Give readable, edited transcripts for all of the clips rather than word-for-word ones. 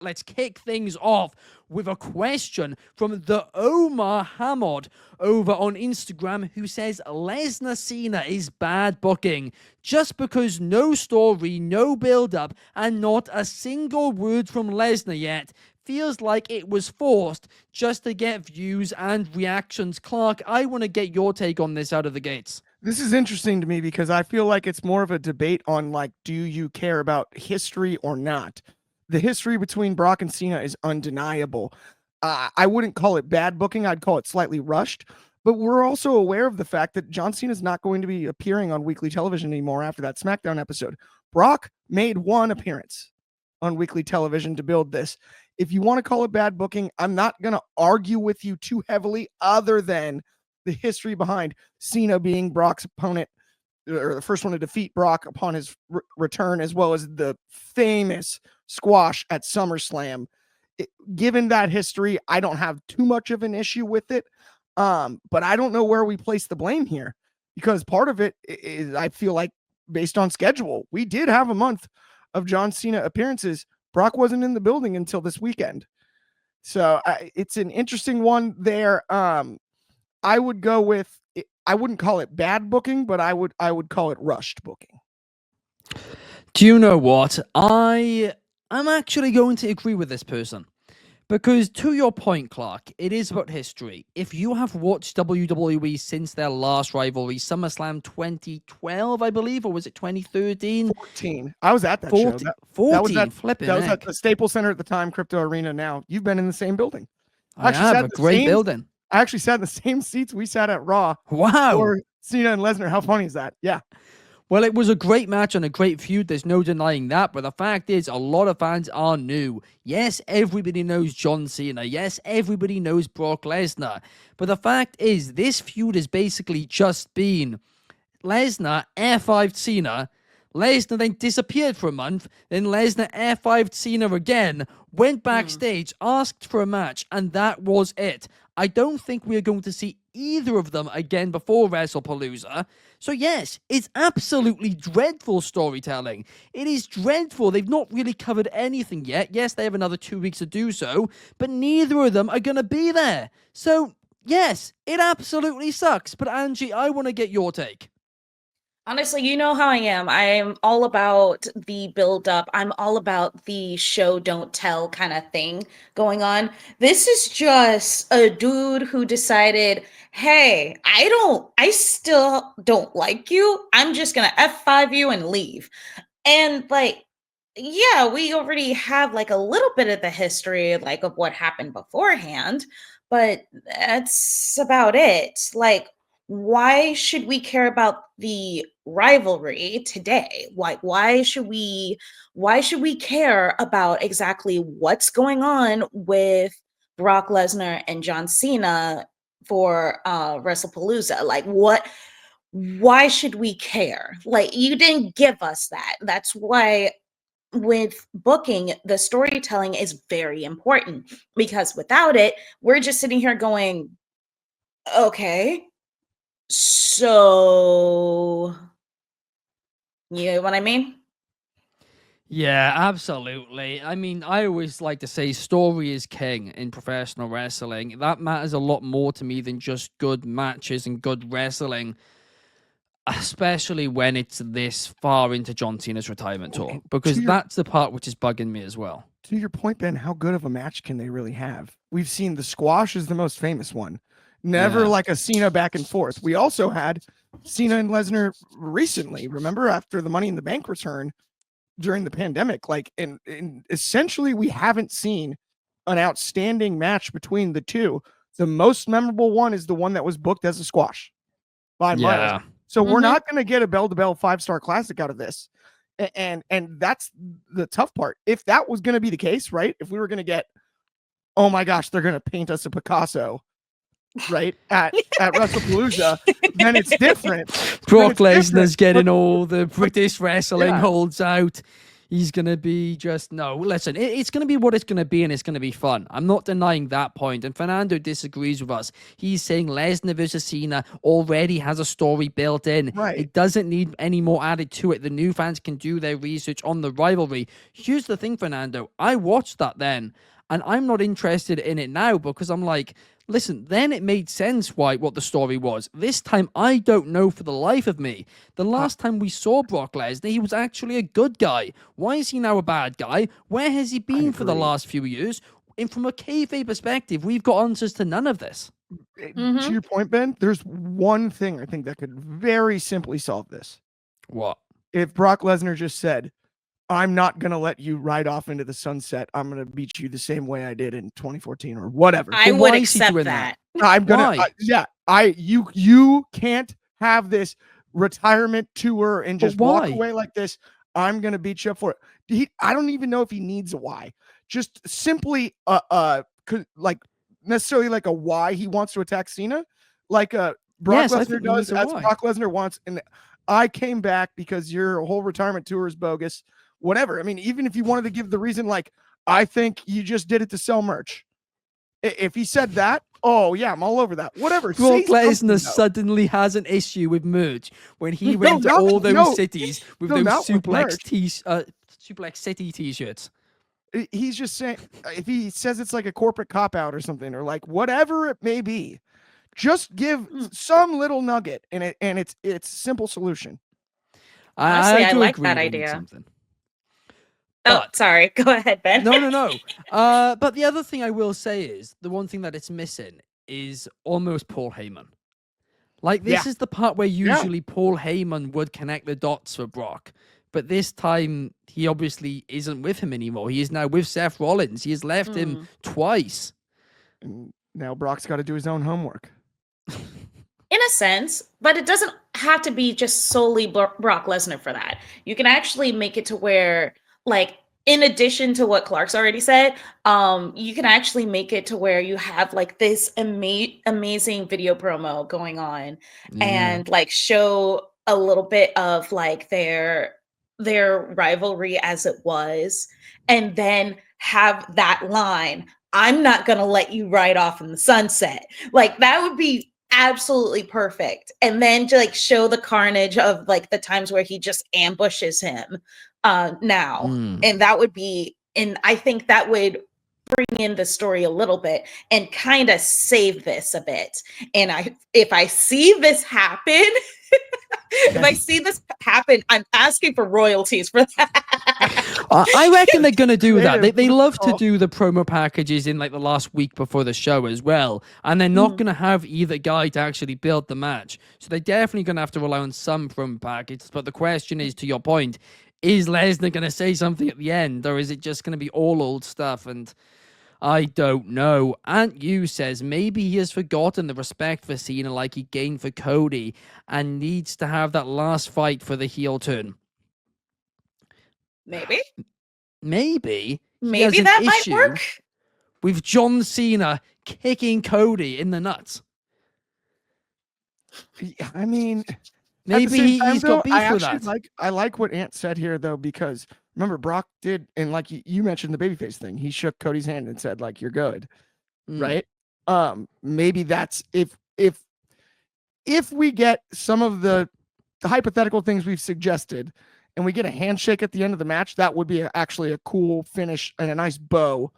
let's kick things off with a question from the Omar Hamad over on Instagram, who says Lesnar Cena is bad booking just because no story, no build up, and not a single word from Lesnar yet. Feels like it was forced just to get views and reactions. Clark, I want to get your take on this out of the gates. This is interesting to me because I feel like it's more of a debate on, like, do you care about history or not? The history between Brock and Cena is undeniable. I wouldn't call it bad booking. I'd call it slightly rushed. But we're also aware of the fact that John Cena is not going to be appearing on weekly television anymore after that SmackDown episode. Brock made one appearance on weekly television to build this. If you want to call it bad booking, I'm not going to argue with you too heavily, other than the history behind Cena being Brock's opponent, or the first one to defeat Brock upon his return, as well as the famous squash at SummerSlam. Given that history, I don't have too much of an issue with it. But I don't know where we place the blame here, because part of it is, I feel like, based on schedule. We did have a month of John Cena appearances. Brock wasn't in the building until this weekend. So it's an interesting one there. I would go with, I wouldn't call it bad booking, but I would call it rushed booking. Do you know what? I'm actually going to agree with this person. Because to your point, Clark, it is about history. If you have watched WWE since their last rivalry, SummerSlam 2012, I believe, or was it 2013? 14. I was at that 14, show. 14, that was heck. at the Staples Center at the time, Crypto Arena now. You've been in the same building. I have a great building. I actually sat in the same seats we sat at Raw. Wow. Or Cena and Lesnar. How funny is that? Yeah. Well, it was a great match and a great feud. There's no denying that. But the fact is, a lot of fans are new. Yes, everybody knows John Cena. Yes, everybody knows Brock Lesnar. But the fact is, this feud has basically just been Lesnar F5'd Cena. Lesnar then disappeared for a month. Then Lesnar F5'd Cena again. Went backstage, asked for a match, and that was it. I don't think we're going to see either of them again before WrestlePalooza. So yes, it's absolutely dreadful storytelling. It is dreadful. They've not really covered anything yet. Yes, they have another 2 weeks to do so, but neither of them are going to be there. So yes, it absolutely sucks. But Angie, I want to get your take. Honestly, you know how I am. I'm all about the build up. I'm all about the show don't tell kind of thing going on. This is just a dude who decided, hey, I still don't like you. I'm just going to F5 you and leave. And like, yeah, we already have like a little bit of the history, like of what happened beforehand, but that's about it. Like, why should we care about the rivalry today? Why should we care about exactly what's going on with Brock Lesnar and John Cena for WrestlePalooza? Like, why should we care? Like, you didn't give us that. That's why with booking, the storytelling is very important, because without it, we're just sitting here going, okay, so, you know what I mean? Yeah, absolutely. I mean, I always like to say story is king in professional wrestling. That matters a lot more to me than just good matches and good wrestling, especially when it's this far into John Cena's retirement tour, because that's the part which is bugging me as well. To your point, Ben, how good of a match can they really have? We've seen the squash is the most famous one. Never like a Cena back and forth. We also had Cena and Lesnar recently. Remember, after the Money in the Bank return during the pandemic, like, and essentially we haven't seen an outstanding match between the two. The most memorable one is the one that was booked as a squash by miles. So we're not going to get a bell-to-bell 5-star classic out of this. And that's the tough part. If that was going to be the case, right? If we were going to get, oh my gosh, they're going to paint us a Picasso, right, at WrestlePalooza, then it's different. Brock Lesnar's getting all the British wrestling holds out. He's going to be just, no, listen, it's going to be what it's going to be, and it's going to be fun. I'm not denying that point. And Fernando disagrees with us. He's saying Lesnar versus Cena already has a story built in. Right. It doesn't need any more added to it. The new fans can do their research on the rivalry. Here's the thing, Fernando. I watched that then, and I'm not interested in it now because I'm like, listen, then it made sense what the story was. This time, I don't know for the life of me. The last time we saw Brock Lesnar, he was actually a good guy. Why is he now a bad guy? Where has he been for the last few years? And from a kayfabe perspective, we've got answers to none of this. To your point, Ben, there's one thing I think that could very simply solve this. What? If Brock Lesnar just said, I'm not going to let you ride off into the sunset. I'm going to beat you the same way I did in 2014 or whatever. I would accept that. I'm going to, you can't have this retirement tour and just walk away like this. I'm going to beat you up for it. I don't even know if he needs a why. Just simply, like necessarily like a why he wants to attack Cena, like Brock Lesnar does, as Brock Lesnar wants. And I came back because your whole retirement tour is bogus. Whatever. I mean, even if you wanted to give the reason, like, I think you just did it to sell merch. If he said that, oh yeah, I'm all over that. Whatever. Brock Lesnar suddenly has an issue with merch when he went to all those cities with those Suplex City t-shirts. He's just saying, if he says it's like a corporate cop-out or something, or like whatever it may be, just give some little nugget and it's simple solution. Honestly, I like that idea. Sorry. Go ahead, Ben. No. But the other thing I will say is the one thing that it's missing is almost Paul Heyman. Like, this is the part where usually Paul Heyman would connect the dots for Brock. But this time, he obviously isn't with him anymore. He is now with Seth Rollins. He has left him twice. And now Brock's got to do his own homework. In a sense, but it doesn't have to be just solely Brock Lesnar for that. You can actually make it to where, like, in addition to what Clark's already said, you can actually make it to where you have like this amazing video promo going on and like show a little bit of like their rivalry as it was, and then have that line, I'm not going to let you ride off in the sunset. Like, that would be absolutely perfect. And then to like show the carnage of like the times where he just ambushes him now. And that would be, and I think that would bring in the story a little bit and kind of save this a bit. And if I see this happen, I'm asking for royalties for that. I reckon they're going to do that. They love to do the promo packages in like the last week before the show as well. And they're not going to have either guy to actually build the match. So they're definitely going to have to rely on some promo packages. But the question is, to your point, is Lesnar going to say something at the end? Or is it just going to be all old stuff? And I don't know. Aunt Yu says maybe he has forgotten the respect for Cena like he gained for Cody and needs to have that last fight for the heel turn. Maybe that might work with John Cena kicking Cody in the nuts. I mean, maybe he's got beef with that. I like what Ant said here though, because remember Brock did, and like you mentioned the babyface thing, he shook Cody's hand and said like, you're good. Right. Maybe that's if we get some of the hypothetical things we've suggested and we get a handshake at the end of the match, that would be actually a cool finish and a nice bow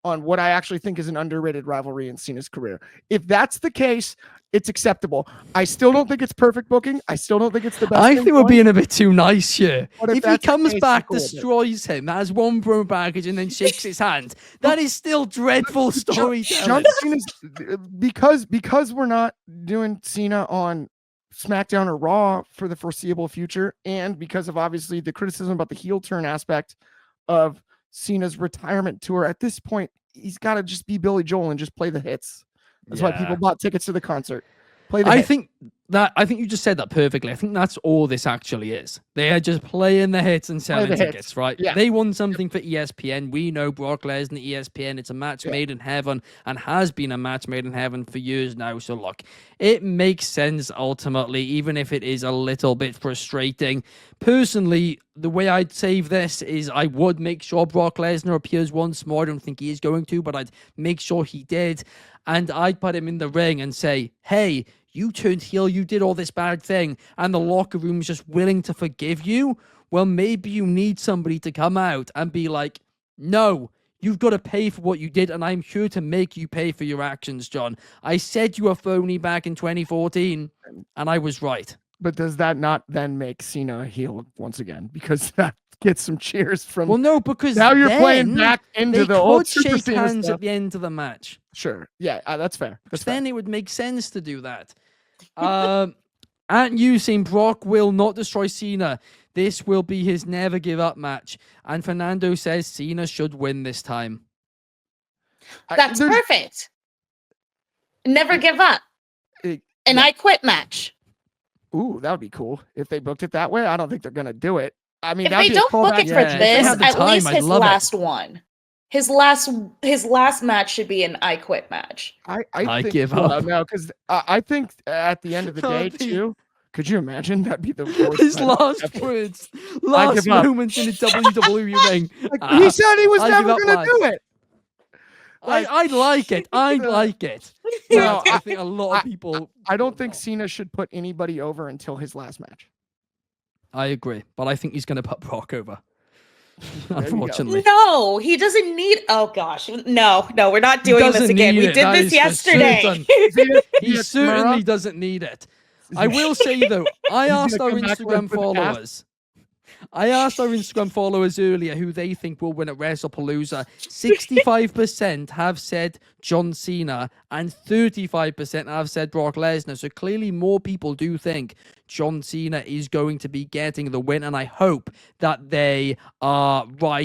on what I actually think is an underrated rivalry in Cena's career. If that's the case, it's acceptable. I still don't think it's perfect booking. I still don't think it's the best. I think we're being a bit too nice here. If he comes back, destroys him, has one promo package, and then shakes his hand, that is still dreadful storytelling. Because we're not doing Cena on SmackDown or Raw for the foreseeable future, and because of obviously the criticism about the heel turn aspect of Cena's retirement tour, at this point, he's got to just be Billy Joel and just play the hits. That's why people bought tickets to the concert. I think I think you just said that perfectly. I think that's all this actually is. They are just playing the hits and selling the hits. tickets, right? Yeah. They won something for ESPN. We know Brock Lesnar, ESPN. It's a match made in heaven and has been a match made in heaven for years now. So look, it makes sense ultimately, even if it is a little bit frustrating. Personally, the way I'd save this is I would make sure Brock Lesnar appears once more. I don't think he is going to, but I'd make sure he did. And I'd put him in the ring and say, hey, you turned heel, you did all this bad thing, and the locker room's just willing to forgive you. Well, maybe you need somebody to come out and be like, no, you've got to pay for what you did, and I'm here to make you pay for your actions, John. I said you were phony back in 2014, and I was right. But does that not then make Cena a heel once again? Because that gets some cheers from. Well, no, because now you're playing then back into they the old could Super shake Cena hands stuff. at the end of the match. Sure. Yeah, that's fair. That's Then fair. it would make sense to do that. And you saying Brock will not destroy Cena. This will be his never give up match. And Fernando says Cena should win this time. That's perfect. Never give up. And I quit match. Ooh, that would be cool if they booked it that way. I don't think they're gonna do it. I mean, If they don't book it for if they this, have the at time, least I'd his love it. last one. His last match should be an I quit match. I think, give up. No, because I think at the end of the day too. Could you imagine? That'd be the worst. His last words, last moments in a WWE ring. He said he was I never give up, gonna do it. I like it. I like it. No, I think a lot of people. I don't think Cena should put anybody over until his last match. I agree, but I think he's going to put Brock over. There you go. Unfortunately, No, he doesn't need. Oh gosh, no, we're not doing this doesn't again. need We it. did That this is for yesterday. certain. He Yeah, certainly tomorrow. doesn't need it. I will say though, I He's asked gonna our come back Instagram with the cast. followers. I asked our Instagram followers earlier who they think will win at WrestlePalooza. 65% have said John Cena and 35% have said Brock Lesnar. So clearly more people do think John Cena is going to be getting the win. And I hope that they are right.